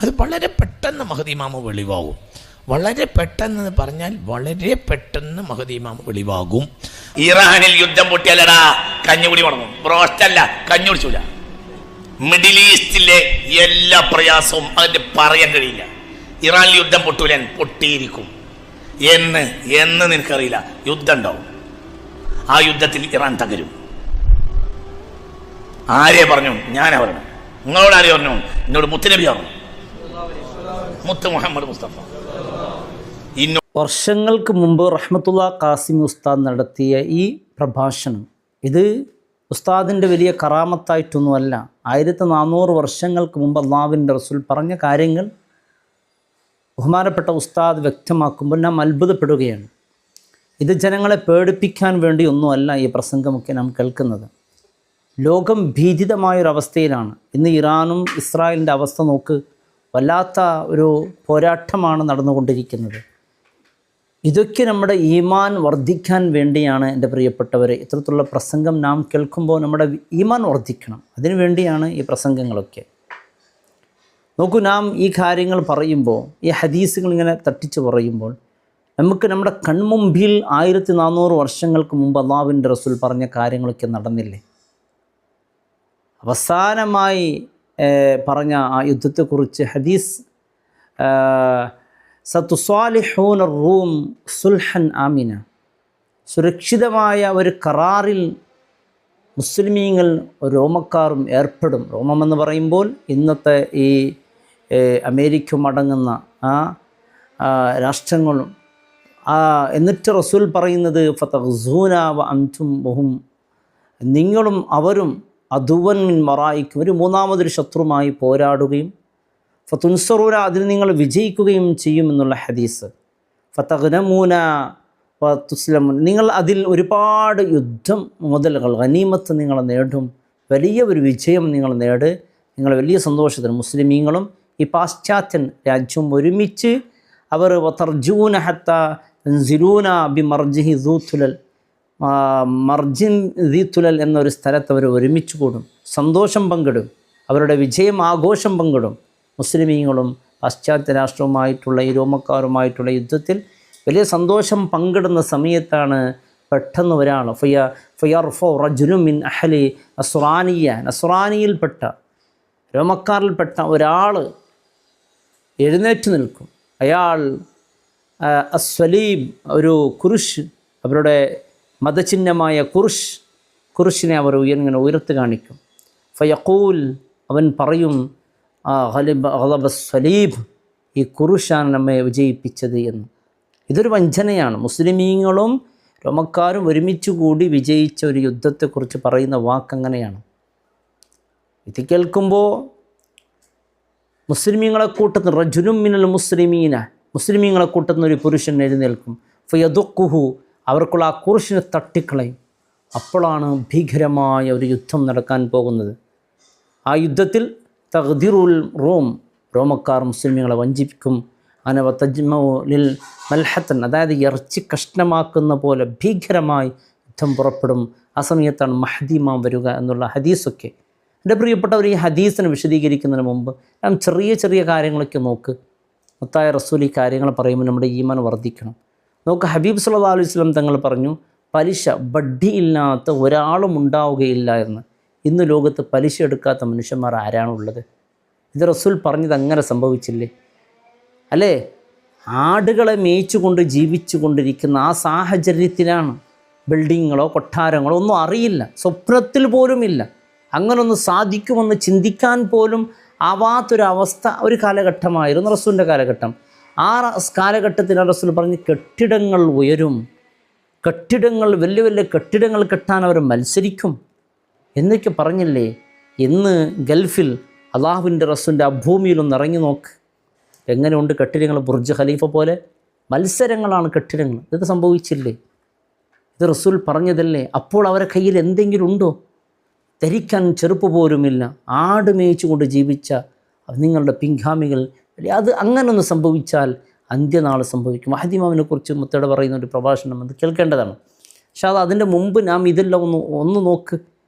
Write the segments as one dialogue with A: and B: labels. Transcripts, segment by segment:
A: അത് വളരെ പെട്ടെന്ന് മഹദി ഇമാം വെളിവാകും. വളരെ പെട്ടെന്ന് പറഞ്ഞാൽ വളരെ പെട്ടെന്ന് മഹദി ഇമാം വെളിവാകും.
B: ഇറാനിൽ യുദ്ധം പൊട്ടിയാലടാ കഞ്ഞുകുടി മുടങ്ങും. ബ്രോസ്റ്റല്ല, കഞ്ഞു കുടിച്ചൂല. മിഡിൽ ഈസ്റ്റിലെ എല്ലാ പ്രയാസവും അതിന്റെ പറയാൻ കഴിയില്ല. ഇറാനിൽ യുദ്ധം പൊട്ടൂലൻ, പൊട്ടിയിരിക്കും. എന്ന് നിനക്കറിയില്ല. യുദ്ധം ഉണ്ടാവും. ആ യുദ്ധത്തിൽ ഇറാൻ തകരും. ആരെ പറഞ്ഞു? ഞാനാ പറഞ്ഞു. നിങ്ങളോട് ആരെ പറഞ്ഞു? എന്നോട് മുത്തുനബി പറഞ്ഞു. മുത്ത് മുഹമ്മദ് മുസ്തഫ.
C: വർഷങ്ങൾക്ക് മുമ്പ് റഹ്മത്തുള്ള ഖാസിമി ഉസ്താദ് നടത്തിയ ഈ പ്രഭാഷണം, ഇത് ഉസ്താദിൻ്റെ വലിയ കറാമത്തായിട്ടൊന്നുമല്ല. 1400 വർഷങ്ങൾക്ക് മുമ്പ് അള്ളാഹുവിൻ്റെ റസൂൽ പറഞ്ഞ കാര്യങ്ങൾ ബഹുമാനപ്പെട്ട ഉസ്താദ് വ്യക്തമാക്കുമ്പോൾ നാം അത്ഭുതപ്പെടുകയാണ്. ഇത് ജനങ്ങളെ പേടിപ്പിക്കാൻ വേണ്ടി ഒന്നുമല്ല ഈ പ്രസംഗമൊക്കെ നാം കേൾക്കുന്നത്. ലോകം ഭീതിതമായൊരവസ്ഥയിലാണ്. ഇന്ന് ഇറാനും ഇസ്രായേലിൻ്റെ അവസ്ഥ നോക്ക്. വല്ലാത്ത ഒരു പോരാട്ടമാണ് നടന്നുകൊണ്ടിരിക്കുന്നത്. ഇതൊക്കെ നമ്മുടെ ഈമാൻ വർദ്ധിക്കാൻ വേണ്ടിയാണ് എൻ്റെ പ്രിയപ്പെട്ടവരെ. ഇത്തരത്തിലുള്ള പ്രസംഗം നാം കേൾക്കുമ്പോൾ നമ്മുടെ ഈമാൻ വർദ്ധിക്കണം. അതിനു വേണ്ടിയാണ് ഈ പ്രസംഗങ്ങളൊക്കെ. നോക്കൂ, നാം ഈ കാര്യങ്ങൾ പറയുമ്പോൾ, ഈ ഹദീസുകൾ ഇങ്ങനെ തട്ടിച്ച് പറയുമ്പോൾ, നമുക്ക് നമ്മുടെ കൺമുമ്പിൽ 1400 വർഷങ്ങൾക്ക് മുമ്പ് അല്ലാഹുവിൻ്റെ റസൂൽ പറഞ്ഞ കാര്യങ്ങളൊക്കെ നടന്നില്ലേ? അവസാനമായി പറഞ്ഞ ആ യുദ്ധത്തെക്കുറിച്ച് ഹദീസ്, സതുസാലിഹൂന റൂം സുൽഹൻ ആമിന, സുരക്ഷിതമായ ഒരു കരാറിൽ മുസ്ലിമീങ്ങൾ റോമക്കാരും ഏർപ്പെടും. റോമമെന്ന് പറയുമ്പോൾ ഇന്നത്തെ ഈ അമേരിക്ക അടങ്ങുന്ന ആ രാഷ്ട്രങ്ങളും. എന്നിട്ട് റസൂൽ പറയുന്നത് ഫതഗ്സൂന വ അൻതും വഹും, നിങ്ങളും അവരും അദുവൻ മിൻ മറായിക്കും, ഒരു മൂന്നാമതൊരു ശത്രുമായി പോരാടുകയും ഫതുൻസറൂന, അതിന് നിങ്ങൾ വിജയിക്കുകയും ചെയ്യുമെന്നുള്ള ഹദീസ്. ഫതഗ്നമൂന വ തുസ്ലമൂൻ, നിങ്ങൾ അതിൽ ഒരുപാട് യുദ്ധം മുതലുകൾ ഗനീമത്ത് നിങ്ങൾ നേടും, വലിയ ഒരു വിജയം നിങ്ങൾ നിങ്ങൾ വലിയ സന്തോഷത്തിന് മുസ്ലിമീങ്ങളും ഈ പാശ്ചാത്യൻ രാജ്യവും ഒരുമിച്ച് അവർ വതർജൂന ഹത്ത തൻസിലൂന ബി മർജിഹി ദൂത്തുലൽ, മർജിൻ ദീത്തുലൽ എന്നൊരു സ്ഥലത്ത് അവർ ഒരുമിച്ച് കൂടും, സന്തോഷം പങ്കിടും, അവരുടെ വിജയം ആഘോഷം പങ്കിടും. മുസ്ലിമീങ്ങളും പാശ്ചാത്യ രാഷ്ട്രവുമായിട്ടുള്ള ഈ റോമക്കാരുമായിട്ടുള്ള യുദ്ധത്തിൽ വലിയ സന്തോഷം പങ്കിടുന്ന സമയത്താണ് പെട്ടെന്ന് ഒരാൾ ഫയർഫോ റജുലും മിൻ അഹ്ലി നസ്രാനിയ, നസ്രാനിയിൽപ്പെട്ട റോമക്കാരിൽപ്പെട്ട ഒരാൾ എഴുന്നേറ്റ് നിൽക്കും. അയാൾ അസ്വലീബ്, ഒരു കുരിശ്, അവരുടെ മതചിഹ്നമായ കുരിശിനെ അവർ ഇങ്ങനെ ഉയർത്തി കാണിക്കും. ഫയഖൂൽ, അവൻ പറയും ഗലബ സ്വലീബ്, ഈ കുരിശാണ് നമ്മെ വിജയിപ്പിച്ചത് എന്ന്. ഇതൊരു വഞ്ചനയാണ്. മുസ്ലിമീങ്ങളും റോമക്കാരും ഒരുമിച്ച് കൂടി വിജയിച്ച ഒരു യുദ്ധത്തെക്കുറിച്ച് പറയുന്ന വാക്കങ്ങനെയാണ്. ഇത് കേൾക്കുമ്പോൾ മുസ്ലിമീങ്ങളെ കൂട്ടത്തിൽ റജുലും മിനൽ മുസ്ലിമീന, മുസ്ലിമീങ്ങളെ കൂട്ടുന്ന ഒരു പുരുഷൻ എഴുന്നേൽക്കും. ഫയദുഖുഹു, അവർക്കുള്ള ആ കുരിശിനെ തട്ടിക്കളയും. അപ്പോഴാണ് ഭീകരമായ ഒരു യുദ്ധം നടക്കാൻ പോകുന്നത്. ആ യുദ്ധത്തിൽ തഗ്ദിറുൽ റോം, റോമക്കാർ മുസ്ലിമീങ്ങളെ വഞ്ചിപ്പിക്കും. അങ്ങനെ തജ്മഉലിൽ മൽഹത്തൻ, അതായത് ഇറച്ചി കഷ്ണമാക്കുന്ന പോലെ ഭീകരമായി യുദ്ധം പുറപ്പെടും. ആ സമയത്താണ് മഹ്ദി ഇമാം വരിക എന്നുള്ള ഹദീസൊക്കെ. എൻ്റെ പ്രിയപ്പെട്ടവർ, ഈ ഹദീസിനെ വിശദീകരിക്കുന്നതിന് മുമ്പ് നാം ചെറിയ ചെറിയ കാര്യങ്ങളൊക്കെ നോക്ക്. മുത്തായ റസൂൽ ഈ കാര്യങ്ങൾ പറയുമ്പോൾ നമ്മുടെ ഈമാൻ വർദ്ധിക്കണം. നമുക്ക് ഹബീബ് സല്ലല്ലാഹു അലൈഹി വസല്ലം തങ്ങൾ പറഞ്ഞു, പലിശ ബഡ്ഡിയില്ലാത്ത ഒരാളും ഉണ്ടാവുകയില്ല എന്ന്. ഇന്ന് ലോകത്ത് പലിശ എടുക്കാത്ത മനുഷ്യന്മാർ ആരാണുള്ളത്? ഇത് റസൂൽ പറഞ്ഞത് അങ്ങനെ സംഭവിച്ചില്ലേ? അല്ലേ? ആടുകളെ മേയിച്ചുകൊണ്ട് ജീവിച്ചു കൊണ്ടിരിക്കുന്ന ആ സാഹചര്യത്തിലാണ് ബിൽഡിങ്ങുകളോ കൊട്ടാരങ്ങളോ ഒന്നും അറിയില്ല, സ്വപ്നത്തിൽ പോലുമില്ല. അങ്ങനൊന്ന് സാധിക്കുമെന്ന് ചിന്തിക്കാൻ പോലും ആവാത്തൊരവസ്ഥ ഒരു കാലഘട്ടമായിരുന്നു റസൂലിൻ്റെ കാലഘട്ടം. ആ കാലഘട്ടത്തിൽ റസൂൽ പറഞ്ഞ് കെട്ടിടങ്ങൾ ഉയരും, വലിയ വലിയ കെട്ടിടങ്ങൾ കെട്ടാൻ അവർ മത്സരിക്കും എന്നൊക്കെ പറഞ്ഞില്ലേ? ഇന്ന് ഗൾഫിൽ അള്ളാഹുവിൻ്റെ റസൂലിൻ്റെ ആ ഭൂമിയിലൊന്ന് ഇറങ്ങി നോക്ക്, എങ്ങനെയുണ്ട് കെട്ടിടങ്ങൾ? ബുർജ് ഖലീഫ പോലെ മത്സരങ്ങളാണ് കെട്ടിടങ്ങൾ. ഇത് സംഭവിച്ചില്ലേ? ഇത് റസൂൽ പറഞ്ഞതല്ലേ? അപ്പോൾ അവരെ കയ്യിൽ എന്തെങ്കിലും ഉണ്ടോ? ധരിക്കാൻ ചെറുപ്പ് പോലുമില്ല, ആട് മേയിച്ചു കൊണ്ട് ജീവിച്ച നിങ്ങളുടെ പിൻഗാമികൾ. അത് അങ്ങനൊന്ന് സംഭവിച്ചാൽ അന്ത്യനാൾ സംഭവിക്കും. മഹ്ദി ഇമാമിനെക്കുറിച്ച് മുത്തയുടെ പറയുന്ന ഒരു പ്രഭാഷണം അത് കേൾക്കേണ്ടതാണ്. പക്ഷേ അതിൻ്റെ മുമ്പ് നാം ഇതെല്ലാം ഒന്ന് നോക്ക്.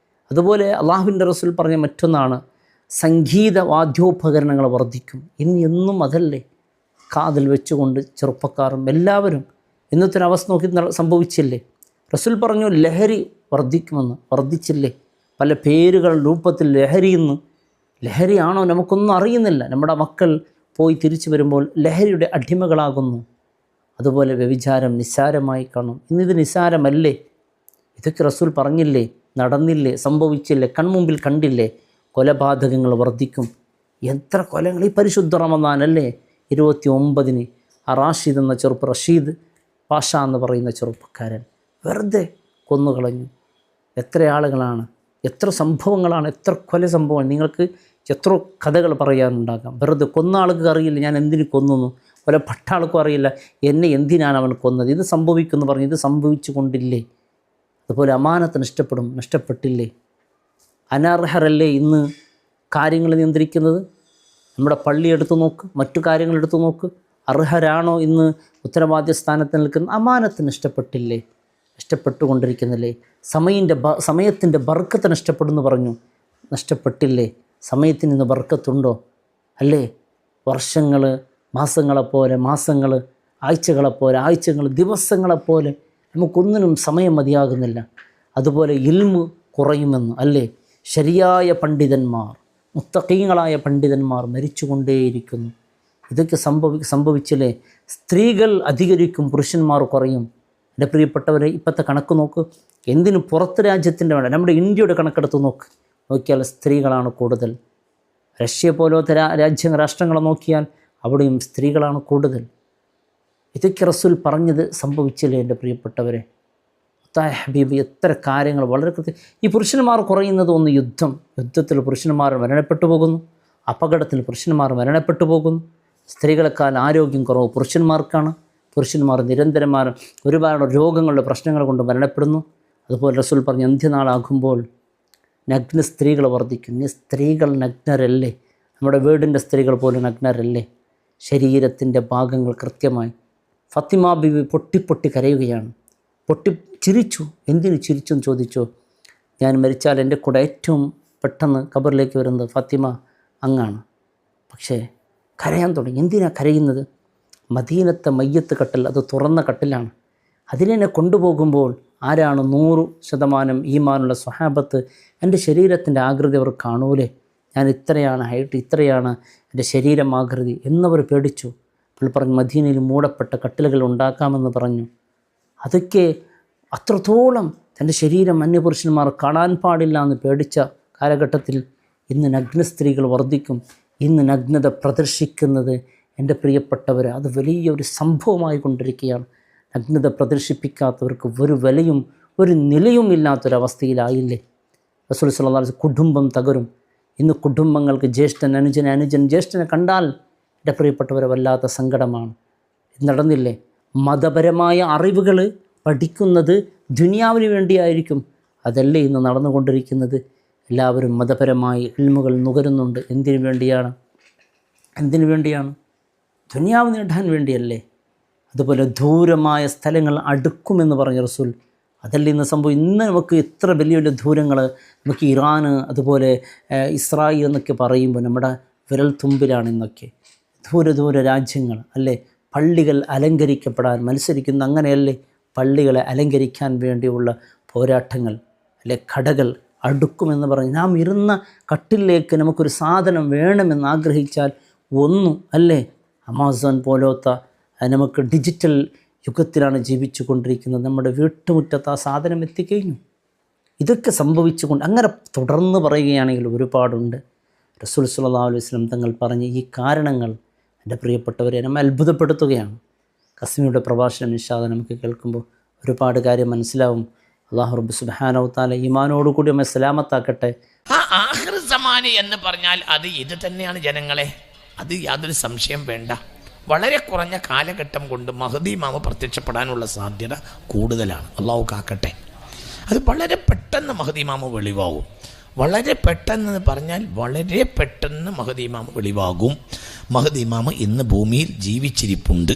C: അതുപോലെ അള്ളാഹുവിൻ്റെ റസൂൽ പറഞ്ഞ മറ്റൊന്നാണ് സംഗീത വാദ്യോപകരണങ്ങൾ വർദ്ധിക്കും. ഇനി എന്നും അതല്ലേ കാതിൽ വെച്ചുകൊണ്ട് ചെറുപ്പക്കാരും എല്ലാവരും ഇന്നത്തെ ഒരു അവസ്ഥ നോക്കി സംഭവിച്ചില്ലേ? റസൂൽ പറഞ്ഞു ലഹരി വർദ്ധിക്കുമെന്ന്, വർദ്ധിച്ചില്ലേ? പല പേരുകൾ രൂപത്തിൽ ലഹരിയെന്ന്. ലഹരിയാണോ നമുക്കൊന്നും അറിയുന്നില്ല. നമ്മുടെ മക്കൾ പോയി തിരിച്ചു വരുമ്പോൾ ലഹരിയുടെ അടിമകളാകുന്നു. അതുപോലെ വ്യഭിചാരം നിസ്സാരമായി കാണും. ഇന്നിത് നിസ്സാരമല്ലേ? ഇതൊക്കെ റസൂൽ പറഞ്ഞില്ലേ? നടന്നില്ലേ? സംഭവിച്ചില്ലേ? കൺമുമ്പിൽ കണ്ടില്ലേ? കൊലപാതകങ്ങൾ വർദ്ധിക്കും. എത്ര കൊലങ്ങൾ ഈ പരിശുദ്ധ റമദാനല്ലേ? 29-ന് റാഷിദ് എന്ന റഷീദ് പാഷ എന്ന് പറയുന്ന ചെറുപ്പക്കാരൻ വെറുതെ കൊന്നുകളഞ്ഞു. എത്ര ആളുകളാണ്, എത്ര സംഭവങ്ങളാണ്, എത്ര കൊല സംഭവമാണ്. നിങ്ങൾക്ക് എത്ര കഥകൾ പറയാനുണ്ടാകാം. വെറുതെ കൊന്ന ആൾക്ക് അറിയില്ല ഞാൻ എന്തിനു കൊന്നു, കൊലപ്പെട്ട ആൾക്കും അറിയില്ല എന്നെ എന്തിനാണ് അവൻ കൊന്നത്. ഇത് സംഭവിക്കുമെന്ന് പറഞ്ഞ് ഇത് സംഭവിച്ചു കൊണ്ടില്ലേ? അതുപോലെ അമാനത്ത് നഷ്ടപ്പെട്ടില്ലേ? അനർഹരല്ലേ ഇന്ന് കാര്യങ്ങൾ നിയന്ത്രിക്കുന്നത്? നമ്മുടെ പള്ളി എടുത്തു നോക്ക്, മറ്റു കാര്യങ്ങൾ എടുത്തു നോക്ക്. അർഹരാണോ ഇന്ന് ഉത്തരവാദിത്യ സ്ഥാനത്ത് നിൽക്കുന്ന? അമാനത്ത് നഷ്ടപ്പെട്ടില്ലേ? നഷ്ടപ്പെട്ടുകൊണ്ടിരിക്കുന്നില്ലേ? സമയത്തിൻ്റെ ബർക്കത്ത് നഷ്ടപ്പെടുന്നു പറഞ്ഞു, നഷ്ടപ്പെട്ടില്ലേ? സമയത്തിന് ഇന്ന് ബർക്കത്തുണ്ടോ? അല്ലേ? വർഷങ്ങൾ മാസങ്ങളെപ്പോലെ മാസങ്ങൾ, ആഴ്ചകളെപ്പോലെ ആഴ്ചകൾ, ദിവസങ്ങളെപ്പോലെ നമുക്കൊന്നിനും സമയം മതിയാകുന്നില്ല. അതുപോലെ ഇൽമ് കുറയുമെന്ന് അല്ലേ? ശരിയായ പണ്ഡിതന്മാർ, മുത്തഖീങ്ങളായ പണ്ഡിതന്മാർ മരിച്ചുകൊണ്ടേയിരിക്കുന്നു. ഇതൊക്കെ സംഭവിച്ചില്ലേ? സ്ത്രീകൾ അധികരിക്കും, പുരുഷന്മാർ കുറയും. എൻ്റെ പ്രിയപ്പെട്ടവരെ, ഇപ്പോഴത്തെ കണക്ക് നോക്ക്. എന്തിനു പുറത്ത് രാജ്യത്തിൻ്റെ വേണ്ട, നമ്മുടെ ഇന്ത്യയുടെ കണക്കെടുത്ത് നോക്കിയാൽ സ്ത്രീകളാണ് കൂടുതൽ. റഷ്യ പോലത്തെ രാഷ്ട്രങ്ങളെ നോക്കിയാൽ അവിടെയും സ്ത്രീകളാണ് കൂടുതൽ. ഇതൊക്കെ റസൂൽ പറഞ്ഞത് സംഭവിച്ചില്ലേ എൻ്റെ പ്രിയപ്പെട്ടവരെ? ഹബീബ് എത്ര കാര്യങ്ങൾ വളരെ ഈ പുരുഷന്മാർ കുറയുന്നത് ഒന്ന് യുദ്ധത്തിൽ പുരുഷന്മാർ മരണപ്പെട്ടു പോകുന്നു, അപകടത്തിൽ പുരുഷന്മാർ മരണപ്പെട്ടു പോകുന്നു. സ്ത്രീകളെക്കാൾ ആരോഗ്യം കുറവ് പുരുഷന്മാർക്കാണ്. പുരുഷന്മാർ നിരന്തരമായ ഒരുപാട് രോഗങ്ങളുടെ പ്രശ്നങ്ങൾ കൊണ്ട് മരണപ്പെടുന്നു. അതുപോലെ റസൂൽ പറഞ്ഞ് അന്ത്യനാളാകുമ്പോൾ നഗ്ന സ്ത്രീകൾ വർദ്ധിക്കും. ഇനി സ്ത്രീകൾ നഗ്നരല്ലേ? നമ്മുടെ വീടിൻ്റെ സ്ത്രീകൾ പോലും നഗ്നരല്ലേ? ശരീരത്തിൻ്റെ ഭാഗങ്ങൾ കൃത്യമായി. ഫാത്തിമ ബീവി പൊട്ടി കരയുകയാണ്. ചിരിച്ചു. എന്തിനു ചിരിച്ചു എന്ന് ചോദിച്ചു. ഞാൻ മരിച്ചാൽ എൻ്റെ കൂടെ ഏറ്റവും പെട്ടെന്ന് ഖബറിലേക്ക് വരുന്നത് ഫാത്തിമ അങ്ങാണ്. പക്ഷേ കരയാൻ തുടങ്ങി. എന്തിനാണ് കരയുന്നത്? മദീനത്തെ മയ്യത്ത് കട്ടിൽ, അത് തുറന്ന കട്ടിലാണ്. അതിലെന്നെ കൊണ്ടുപോകുമ്പോൾ ആരാണ് 100% ഈമാനുള്ള സ്വഹാബത്ത്? എൻ്റെ ശരീരത്തിൻ്റെ ആകൃതി അവർ കാണൂലേ? ഞാൻ ഇത്രയാണ് ഹൈറ്റ്, ഇത്രയാണ് എൻ്റെ ശരീരം ആകൃതി എന്നവർ പേടിച്ചു. അപ്പോൾ പറഞ്ഞു മദീനയിൽ മൂടപ്പെട്ട കട്ടിലുകൾ ഉണ്ടാക്കാമെന്ന് പറഞ്ഞു. അതൊക്കെ അത്രത്തോളം തൻ്റെ ശരീരം അന്യപുരുഷന്മാർ കാണാൻ പാടില്ല എന്ന് പേടിച്ച കാലഘട്ടത്തിൽ ഇന്ന് നഗ്ന സ്ത്രീകൾ വർദ്ധിക്കും. ഇന്ന് നഗ്നത പ്രദർശിക്കുന്നത് എൻ്റെ പ്രിയപ്പെട്ടവർ അത് വലിയൊരു സംഭവമായി കൊണ്ടിരിക്കുകയാണ്. നഗ്നത പ്രദർശിപ്പിക്കാത്തവർക്ക് ഒരു വിലയും ഒരു നിലയും ഇല്ലാത്തൊരവസ്ഥയിലായില്ലേ? റസൂൽ സ്വല്ലല്ലാഹു അലൈഹി വസല്ലം കുടുംബം തകരും. ഇന്ന് കുടുംബങ്ങൾക്ക് ജ്യേഷ്ഠൻ അനുജൻ ജ്യേഷ്ഠനെ കണ്ടാൽ എൻ്റെ പ്രിയപ്പെട്ടവരെ വല്ലാത്ത സങ്കടമാണ്. നടന്നില്ലേ? മതപരമായ അറിവുകൾ പഠിക്കുന്നത് ദുനിയാവിന് വേണ്ടിയായിരിക്കും. അതല്ലേ ഇന്ന് നടന്നുകൊണ്ടിരിക്കുന്നത്? എല്ലാവരും മതപരമായ ഇൽമുകൾ നുകരുന്നുണ്ട്. എന്തിനു വേണ്ടിയാണ്? ദുനിയാവ് നേടാൻ വേണ്ടിയല്ലേ? അതുപോലെ ദൂരമായ സ്ഥലങ്ങൾ അടുക്കുമെന്ന് പറഞ്ഞ റസൂൽ, അതല്ലേ ഇന്ന് സംഭവം. ഇന്ന് നമുക്ക് എത്ര വലിയ വലിയ ദൂരങ്ങൾ, നമുക്ക് ഇറാൻ അതുപോലെ ഇസ്രായേൽ എന്നൊക്കെ പറയുമ്പോൾ നമ്മുടെ വിരൽ തുമ്പിലാണ് ഇന്നൊക്കെ. ദൂര രാജ്യങ്ങൾ അല്ലേ? പള്ളികൾ അലങ്കരിക്കപ്പെടാൻ മത്സരിക്കുന്ന അങ്ങനെയല്ലേ? പള്ളികളെ അലങ്കരിക്കാൻ വേണ്ടിയുള്ള പോരാട്ടങ്ങൾ അല്ലെ? കടകൾ അടുക്കുമെന്ന് പറഞ്ഞ് നാം ഇരുന്ന കട്ടിലേക്ക് നമുക്കൊരു സാധനം വേണമെന്ന് ആഗ്രഹിച്ചാൽ ഒന്നും അല്ലേ? ആമസോൺ പോലത്തെ നമുക്ക് ഡിജിറ്റൽ യുഗത്തിലാണ് ജീവിച്ചു കൊണ്ടിരിക്കുന്നത്. നമ്മുടെ വീട്ടുമുറ്റത്ത് ആ സാധനം എത്തിക്കഴിഞ്ഞു. ഇതൊക്കെ സംഭവിച്ചുകൊണ്ട് അങ്ങനെ തുടർന്ന് പറയുകയാണെങ്കിൽ ഒരുപാടുണ്ട്. റസൂൽ സ്വല്ലല്ലാഹു അലൈഹി വസല്ലം തങ്ങൾ പറഞ്ഞ ഈ കാരണങ്ങൾ എൻ്റെ പ്രിയപ്പെട്ടവരെ നമ്മെ അത്ഭുതപ്പെടുത്തുകയാണ്. കസ്മിയുടെ പ്രഭാഷണം ഇൻഷാ അല്ലാഹ് നമുക്ക് കേൾക്കുമ്പോൾ ഒരുപാട് കാര്യം മനസ്സിലാവും. അല്ലാഹു റബ്ബ് സുബ്ഹാനഹു വതആല ഈമാനോടുകൂടി നമ്മെ സലാമത്താക്കട്ടെ.
A: ആ ആഖിർ സമാനി എന്ന് പറഞ്ഞാൽ അത് ഇത് തന്നെയാണ് ജനങ്ങളെ, അത് യാതൊരു സംശയം വേണ്ട. വളരെ കുറഞ്ഞ കാലഘട്ടം കൊണ്ട് മഹദി ഇമാം പ്രത്യക്ഷപ്പെടാനുള്ള സാധ്യത കൂടുതലാണ്. അള്ളാഹു കാക്കട്ടെ. അത് വളരെ പെട്ടെന്ന് മഹദി ഇമാം വെളിവാകും. വളരെ പെട്ടെന്ന് പറഞ്ഞാൽ വളരെ പെട്ടെന്ന് മഹദി ഇമാം വെളിവാകും. മഹദി ഇമാം ഇന്ന് ഭൂമിയിൽ ജീവിച്ചിരിപ്പുണ്ട്.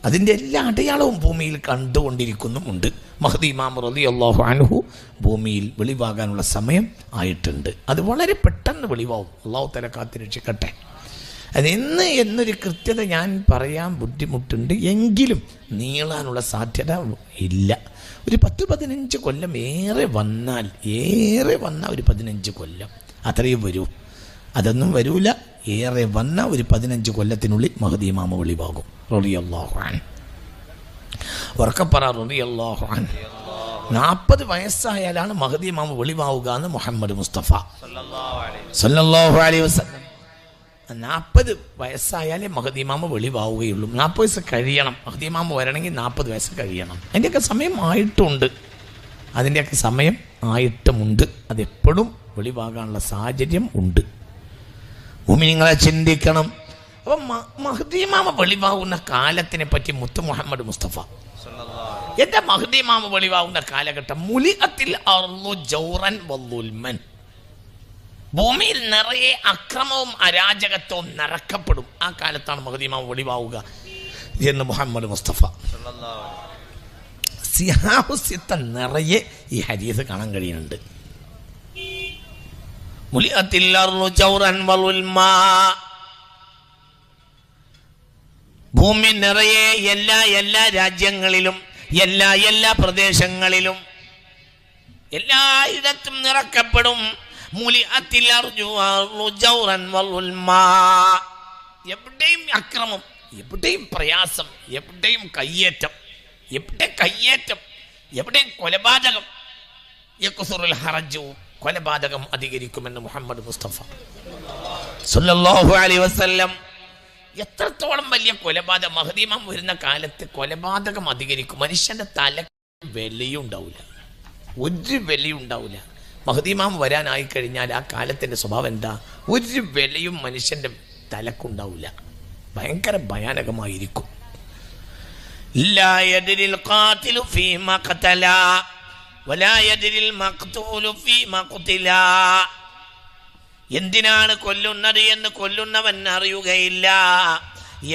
A: അതിൻ്റെ എല്ലാ അടയാളവും ഭൂമിയിൽ കണ്ടുകൊണ്ടിരിക്കുന്നുമുണ്ട്. മഹ്ദി ഇമാം റളിയല്ലാഹു അൻഹു ഭൂമിയിൽ വെളിവാകാനുള്ള സമയം ആയിട്ടുണ്ട്. അത് വളരെ പെട്ടെന്ന് വെളിവാകും. അല്ലാഹു തആല കാത്തുരക്ഷിക്കട്ടെ. അതെന്ന് എന്നൊരു കൃത്യത ഞാൻ പറയാൻ ബുദ്ധിമുട്ടുണ്ട്. എങ്കിലും നീളാനുള്ള സാധ്യത ഇല്ല. ഒരു 10-15 കൊല്ലം ഏറെ വന്നാൽ ഒരു 15 കൊല്ലം അത്രയും വരൂ. അതൊന്നും വരൂല. ഏറെ വന്ന ഒരു 15 കൊല്ലത്തിനുള്ളിൽ മഹ്ദി ഇമാം വെളിവാകും റളിയല്ലാഹു അൻഹു. ഉറക്കപ്പറ റളിയല്ലാഹു അൻഹു. 40 വയസ്സായാലാണ് മഹ്ദി ഇമാം വെളിവാവുക എന്ന് മുഹമ്മദ് മുസ്തഫ സല്ലല്ലാഹു അലൈഹി വസല്ലം. 40 വയസ്സായാലേ മഹ്ദി ഇമാം വെളിവാവുകയുള്ളൂ. 40 വയസ്സ് കഴിയണം. മഹ്ദി ഇമാം വരണമെങ്കിൽ 40 വയസ്സ് കഴിയണം. അതിൻ്റെയൊക്കെ സമയം ആയിട്ടുമുണ്ട്. അതെപ്പോഴും വെളിവാകാനുള്ള സാഹചര്യം ഉണ്ട്. മുഅ്മിനീങ്ങളെ ചിന്തിക്കണം. അപ്പം മഹ്ദി ഇമാം വെളിവാകുന്ന കാലത്തിനെ പറ്റി മുത്ത് മുഹമ്മദ് മുസ്തഫ എന്താ മഹ്ദി ഇമാം വെളിവാകുന്ന കാലഘട്ടം? മുലിഅത്തിൽ അർളു ജൗറൻ വളുൽമൻ. ഭൂമിയിൽ നിറയെ അക്രമവും അരാജകത്വവും നിറക്കപ്പെടും. ആ കാലത്താണ് മഹ്ദി ഇമാം വെളിവാവുക എന്ന് മുഹമ്മദ് മുസ്തഫ സിഹാഹു സിത്ത നിറയെ ഈ ഹദീസ് കാണാൻ കഴിയുന്നുണ്ട്. മുലിഅത്തിൽ അർളു ജൗറൻ വളുൽമാ. ഭൂമി നിറയെ എല്ലാ രാജ്യങ്ങളിലും എല്ലാ പ്രദേശങ്ങളിലും എല്ലായിടത്തും നിറക്കപ്പെടും. മുലിഅത്തിൽ അർളു ജൗറൻ വളുൽമാ. എവിടെയും അക്രമം, എവിടെയും പ്രയാസം, എവിടെയും കയ്യേറ്റം, എവിടെയും കൊലപാതകം. യക്സുറുൽ ഹറജു. കൊലപാതകം അധികരിക്കുമെന്ന് മുഹമ്മദ് മുസ്തഫ സല്ലല്ലാഹു അലൈഹി വസല്ലം. എത്രത്തോളം വലിയ കൊലപാതകം മഹ്ദി ഇമാം വരുന്ന കാലത്ത് കൊലപാതകം അധികരിക്കും. മനുഷ്യന്റെ തല വിലയുണ്ടാവില്ല, ഒരു വിലയുണ്ടാവില്ല. മഹ്ദി ഇമാം വരാനായി കഴിഞ്ഞാൽ ആ കാലത്തിന്റെ സ്വഭാവം എന്താ? ഒരു വിലയും മനുഷ്യന്റെ തലക്കുണ്ടാവില്ല. ഭയങ്കര ഭയാനകമായിരിക്കും. ലാ യദ്രിൽ ഖാതിലു ഫീമാ ഖതല വലാ യദ്രിൽ മഖ്തൂലു ഫീമാ ഖുതില. എന്തിനാണ് കൊല്ലുന്നത് എന്ന് കൊല്ലുന്നവൻ അറിയുകയില്ല.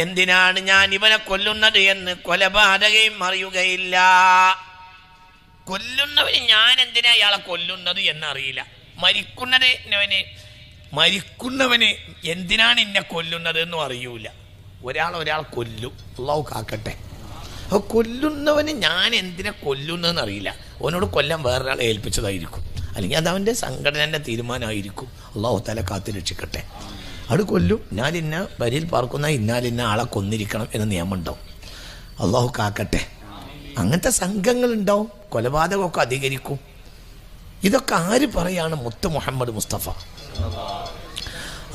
A: എന്തിനാണ് ഞാൻ ഇവനെ കൊല്ലുന്നത് എന്ന് കൊലപാതകയും അറിയുകയില്ല. കൊല്ലുന്നവന് ഞാൻ എന്തിനാ ഇയാളെ കൊല്ലുന്നത് എന്നറിയില്ല. മരിക്കുന്നവന് എന്തിനാണ് എന്നെ കൊല്ലുന്നത് എന്നും അറിയൂല. ഒരാൾ കൊല്ലും. അല്ലാഹു കാക്കട്ടെ. അപ്പോൾ കൊല്ലുന്നവന് ഞാൻ എന്തിനെ കൊല്ലുന്നതെന്ന് അറിയില്ല. അവനോട് കൊല്ലാൻ വേറൊരാളെ ഏൽപ്പിച്ചതായിരിക്കും, അല്ലെങ്കിൽ അത് അവൻ്റെ സംഘടനൻ്റെ തീരുമാനമായിരിക്കും. അല്ലാഹു തആല കാത്തു രക്ഷിക്കട്ടെ. അത് കൊല്ലും. ഞാൻ ഇന്ന വരിയിൽ പാർക്കുന്ന ഇന്നാലിന്ന ആളെ കൊന്നിരിക്കണം എന്ന നിയമം ഉണ്ടാവും. അല്ലാഹു കാക്കട്ടെ. അങ്ങനത്തെ സംഘങ്ങളുണ്ടാവും. കൊലപാതകമൊക്കെ അധികരിക്കും. ഇതൊക്കെ ആര് പറയാണ്? മുത്ത് മുഹമ്മദ് മുസ്തഫ.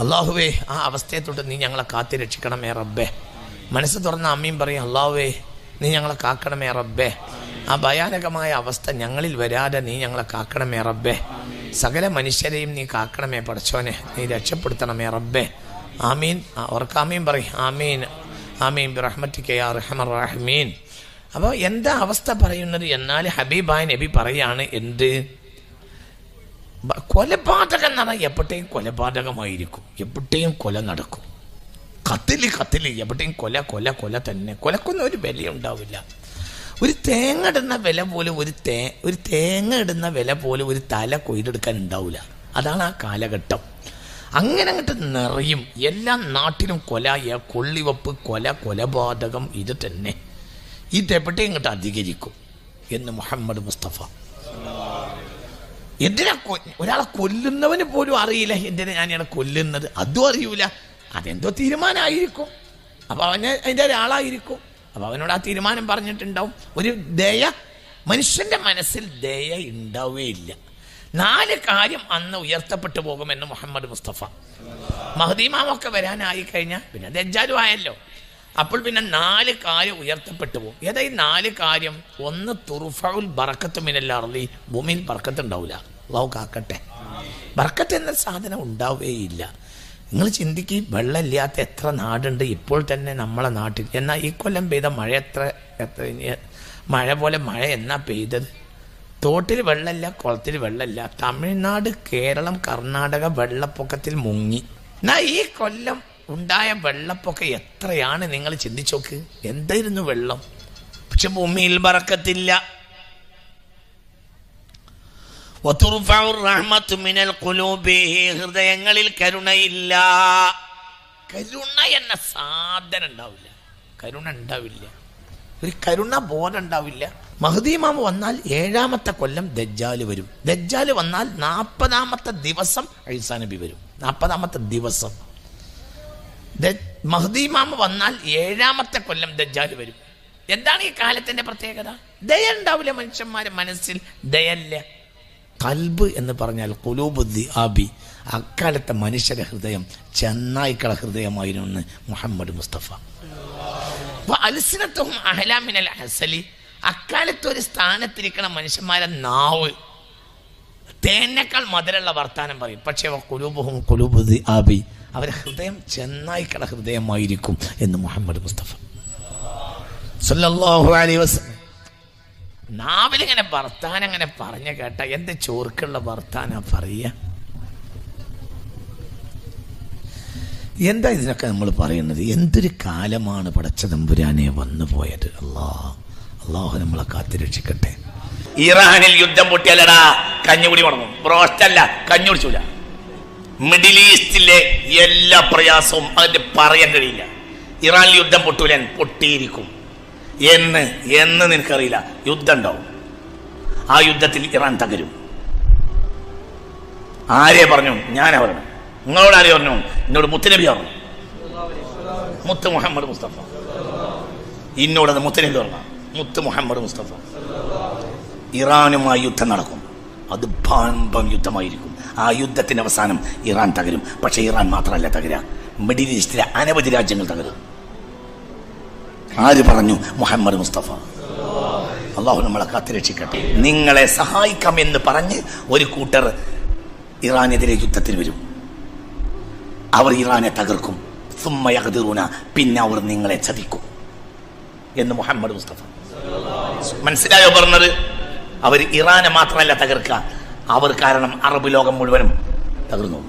A: അള്ളാഹുവേ, ആ അവസ്ഥയെ തൊട്ട് നീ ഞങ്ങളെ കാത്തി രക്ഷിക്കണമേ റബ്ബേ. മനസ്സ് തുറന്ന അമ്മയും പറയും, അള്ളാഹുവേ നീ ഞങ്ങളെ കാക്കണമേ റബ്ബേ. ആ ഭയാനകമായ അവസ്ഥ ഞങ്ങളിൽ വരാതെ നീ ഞങ്ങളെ കാക്കണമേ റബ്ബേ. സകല മനുഷ്യരെയും നീ കാക്കണമേ പടച്ചോനെ, നീ രക്ഷപ്പെടുത്തണമേ റബ്ബേ. ആമീൻ. അവർക്ക് ആമീൻ പറയും. ആമീൻ ആമീൻ ബിറഹ്മതിക യാ അർഹമർ റഹീമീൻ. അപ്പോൾ എന്താ അവസ്ഥ പറയുന്നത്? എന്നാൽ ഹബീബായ നബി പറയാണ്, എന്ത് കൊലപാതകം എന്ന് പറഞ്ഞാൽ എപ്പോഴത്തേക്കും കൊലപാതകമായിരിക്കും. എപ്പോഴത്തേക്കും കൊല നടക്കും. കത്തില് എവിടെയും കൊല തന്നെ. കൊലക്കൊന്നും ഒരു വിലയുണ്ടാവില്ല. ഒരു തേങ്ങ ഇടുന്ന വില പോലും ഒരു തല കൊയ്തെടുക്കാൻ ഉണ്ടാവില്ല. അതാണ് ആ കാലഘട്ടം. അങ്ങനെ അങ്ങോട്ട് നിറയും. എല്ലാ നാട്ടിലും കൊള്ളിവെപ്പ്, കൊലപാതകം ഇത് തന്നെ. ഇതെവിടെയും ഇങ്ങോട്ട് അധികരിക്കും എന്ന് മുഹമ്മദ് മുസ്തഫ. എന്തിനാ ഒരാളെ കൊല്ലുന്നവന് പോലും അറിയില്ല എന്തിനാ ഞാൻ ഇയാളെ കൊല്ലുന്നത്, അതും അറിയൂല. അതെന്തോ തീരുമാനമായിരിക്കും. അപ്പോൾ അവന് അതിൻ്റെ ഒരാളായിരിക്കും. അപ്പോൾ അവനോട് ആ തീരുമാനം പറഞ്ഞിട്ടുണ്ടാവും. ഒരു ദയ, മനുഷ്യൻ്റെ മനസ്സിൽ ദയ ഉണ്ടാവുകയില്ല. 4 കാര്യം അന്ന് ഉയർത്തപ്പെട്ടു പോകുമെന്ന് മുഹമ്മദ് മുസ്തഫ. മഹ്ദി ഇമാമൊക്കെ വരാനായി കഴിഞ്ഞാൽ പിന്നെ ദജ്ജാലും ആയല്ലോ. അപ്പോൾ പിന്നെ 4 കാര്യം ഉയർത്തപ്പെട്ടു പോകും. ഏതാ ഈ 4 കാര്യം? ഒന്ന്, തുർഫഉൽ ബറക്കത്ത് മിനൽ അർളി. ഭൂമിയിൽ ബർക്കത്ത് ഉണ്ടാവില്ല. അല്ലാഹു കാക്കട്ടെ. ബർക്കത്ത് എന്ന സാധനം ഉണ്ടാവുകയില്ല. നിങ്ങൾ ചിന്തിക്ക്, വെള്ളമില്ലാത്ത എത്ര നാടുണ്ട് ഇപ്പോൾ തന്നെ നമ്മളെ നാട്ടിൽ. എന്നാൽ ഈ കൊല്ലം പെയ്ത മഴ എത്ര മഴ പോലെ മഴ എന്നാ പെയ്തത്? തോട്ടിൽ വെള്ളമില്ല, കുളത്തിൽ വെള്ളമില്ല. തമിഴ്നാട്, കേരളം, കർണാടക വെള്ളപ്പൊക്കത്തിൽ മുങ്ങി. എന്നാൽ ഈ കൊല്ലം ഉണ്ടായ വെള്ളപ്പൊക്കെ എത്രയാണ് നിങ്ങൾ ചിന്തിച്ചോക്ക്. എന്തായിരുന്നു വെള്ളം? പക്ഷെ ഭൂമിയിൽ ബറക്കത്തില്ല. ഹൃദയങ്ങളിൽ കരുണയില്ല. കരുണ എന്ന സാധനം ഉണ്ടാവില്ല. കരുണ ഉണ്ടാവില്ല. ഒരു കരുണ ബോധം ഉണ്ടാവില്ല. മഹ്ദി ഇമാം വന്നാൽ 7ാമത്തെ കൊല്ലം ദജ്ജാല് വരും. ദജ്ജാല് വന്നാൽ 40ാമത്തെ ദിവസം ഈസാ നബി വരും. 40ാമത്തെ ദിവസം മഹ്ദി ഇമാം വന്നാൽ 7ാമത്തെ കൊല്ലം ദജ്ജാല് വരും. എന്താണ് ഈ കാലത്തിന്റെ പ്രത്യേകത? ദയ ഉണ്ടാവില്ല. മനുഷ്യന്മാരെ മനസ്സിൽ ദയല്ല. കൽബ് എന്ന് പറഞ്ഞാൽ ഖുലൂബുദ്ദി ആബി. അക്കാലത്തെ മനുഷ്യരുടെ ഹൃദയം ചെന്നായിക്കള ഹൃദയമായിരുന്നു എന്ന് മുഹമ്മദ് മുസ്തഫ. അൽസിനത്തുഹും അഹ്ലാ മിനൽ അസലി. അക്കാലത്ത് ഒരു സ്ഥാനത്തിരിക്കണ മനുഷ്യന്മാരെ നാവ് തേനേക്കാൾ മധുരമുള്ള വർത്താനം പറയും. പക്ഷേ ഖുലൂബുഹും ഖുലൂബുദ്ദി ആബി. അവരുടെ ഹൃദയം ചെന്നായിക്കള ഹൃദയമായിരിക്കും എന്ന് മുഹമ്മദ് മുസ്തഫ സല്ലല്ലാഹു അലൈഹി വസല്ലം. നാവിലിങ്ങനെ വർത്താനം അങ്ങനെ പറഞ്ഞു കേട്ട എന്ത് ചോർക്കുള്ള വർത്താനാ പറയുക? എന്താ ഇതിനൊക്കെ നമ്മൾ പറയുന്നത്? എന്തൊരു കാലമാണ് പടച്ച തമ്പുരാനെ വന്നു പോയത്. അള്ളാഹു നമ്മളെ കാത്തുരക്ഷിക്കട്ടെ.
B: ഇറാനിൽ യുദ്ധം പൊട്ടിയാലടാ കഞ്ഞുകുടി മുടങ്ങും. ബ്രോസ്റ്റല്ല, കഞ്ഞു കുടിച്ചൂല. മിഡിൽ ഈസ്റ്റിലെ എല്ലാ പ്രയാസവും അതിന്റെ പറയാൻ കഴിയില്ല. ഇറാനിൽ യുദ്ധം പൊട്ടൂലൻ, പൊട്ടിയിരിക്കും. എന്ന് നിനക്കറിയില്ല. യുദ്ധം ഉണ്ടാവും. ആ യുദ്ധത്തിൽ ഇറാൻ തകരും. ആരെ പറഞ്ഞു? ഞാനാ പറഞ്ഞു. നിങ്ങളോട് ആരെ പറഞ്ഞു? എന്നോട് മുത്തുനബി പറഞ്ഞു. മുത്ത് മുഹമ്മദ് മുസ്തഫ. ഇന്നോടത് മുത്തുനബി പറഞ്ഞു. മുത്ത് മുഹമ്മദ് മുസ്തഫ. ഇറാനുമായി യുദ്ധം നടക്കും. അത് പാമ്പം യുദ്ധമായിരിക്കും. ആ യുദ്ധത്തിന്റെ അവസാനം ഇറാൻ തകരും. പക്ഷെ ഇറാൻ മാത്രമല്ല തകരുക, മിഡിൽ ഈസ്റ്റിലെ അനവധി രാജ്യങ്ങൾ തകരും. ആര് പറഞ്ഞു? മുഹമ്മദ് മുസ്തഫ. അള്ളാഹു നമ്മളെ കാത്തുരക്ഷിക്കട്ടെ. നിങ്ങളെ സഹായിക്കാം എന്ന് പറഞ്ഞ് ഒരു കൂട്ടർ ഇറാനെതിരെ യുദ്ധത്തിൽ വരും. അവർ ഇറാനെ തകർക്കും. സുമ്മ യഖ്ദിറൂന, പിന്നെ അവർ നിങ്ങളെ ചതിക്കും എന്ന് മുഹമ്മദ് മുസ്തഫ. മനസ്സിലായോ പറഞ്ഞത്? അവർ ഇറാനെ മാത്രമല്ല തകർക്കുക, അവർ കാരണം അറബ് ലോകം മുഴുവനും തകർന്നു.